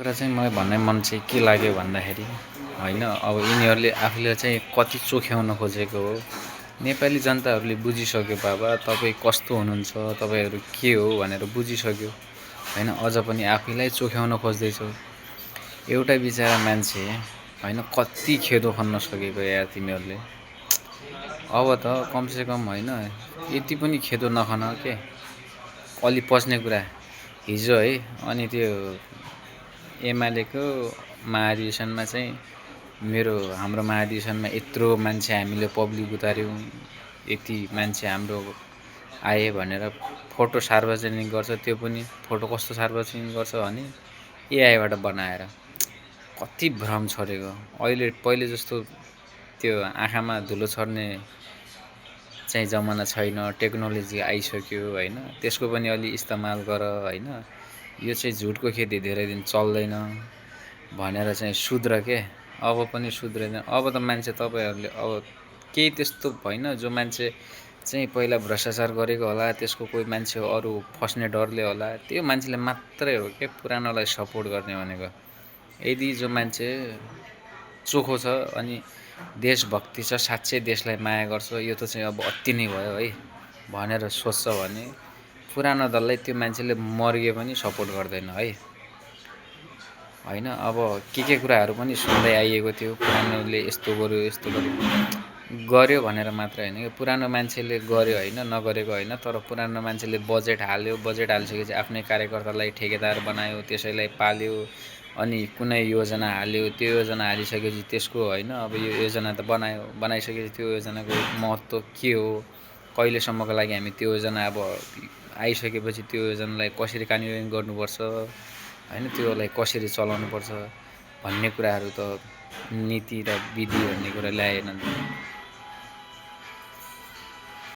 कुरा चाहिँ मलाई भन्ने मन चाहिँ के लाग्यो भन्दाखेरि होइन अब यिनीहरूले आफूले चाहिँ कति चोख्याउन खोजेको हो। नेपाली जनताहरूले बुझिसक्यो बाबा तपाईँ कस्तो हुनुहुन्छ, तपाईँहरू के हो भनेर बुझिसक्यो होइन। अझ पनि आफैलाई चोख्याउन खोज्दैछ एउटा बिचरा मान्छे होइन। कति खेदो खन्न सकेको यार तिमीहरूले। अब त कमसेकम होइन यति पनि खेदो नखन के अलि पच्ने कुरा। हिजो है अनि त्यो एमालेको महाधिवेशनमा चाहिँ हाम्रो महाधिवेशनमा यत्रो मान्छे हामीले पब्लिक उतार्यौँ, यति मान्छे हाम्रो आए भनेर फोटो सार्वजनिक गर्छ। त्यो पनि फोटो कस्तो सार्वजनिक गर्छ भने एआईबाट बनाएर। कति भ्रम छरेको। अहिले पहिले जस्तो त्यो आँखामा धुलो छर्ने चाहिँ जमाना छैन, टेक्नोलोजी आइसक्यो होइन। त्यसको पनि अलि इस्तेमाल गर होइन। यो चाहिँ झुटको खेती धेरै दिन चल्दैन भनेर चाहिँ सुध्र के। अब पनि सुध्रेन। अब त मान्छे तपाईँहरूले अब केही त्यस्तो होइन जो मान्छे चाहिँ पहिला भ्रष्टाचार गरेको होला, त्यसको कोही मान्छे अरू फस्ने डरले होला, त्यो मान्छेले मात्रै हो के पुरानोलाई सपोर्ट गर्ने भनेको। यदि जो मान्छे चोखो छ अनि देशभक्ति छ, साँच्चै देशलाई माया गर्छ, यो त चाहिँ अब अति नै भयो है भनेर सोच्छ भने पुरानो दललाई त्यो मान्छेले मर्गे पनि सपोर्ट गर्दैन है होइन। अब के कुराहरू पनि सुन्दै आइएको थियो, पुरानोले यस्तो गर्यो भनेर मात्र होइन कि पुरानो मान्छेले गर्यो होइन, नगरेको होइन। तर पुरानो मान्छेले बजेट हाल्यो, बजेट हालिसकेपछि आफ्नै कार्यकर्तालाई ठेकेदार बनायो, त्यसैलाई पाल्यो, अनि कुनै योजना हाल्यो, त्यो योजना हालिसकेपछि त्यसको होइन अब यो योजना त बनाइसकेपछि त्यो योजनाको महत्त्व के हो, कहिलेसम्मको लागि हामी त्यो योजना अब आइसकेपछि त्यो योजनालाई कसरी कार्यान्वयन गर्नुपर्छ होइन, त्योलाई कसरी चलाउनुपर्छ भन्ने कुराहरू त नीति र विधि भन्ने कुरा ल्याएनन्।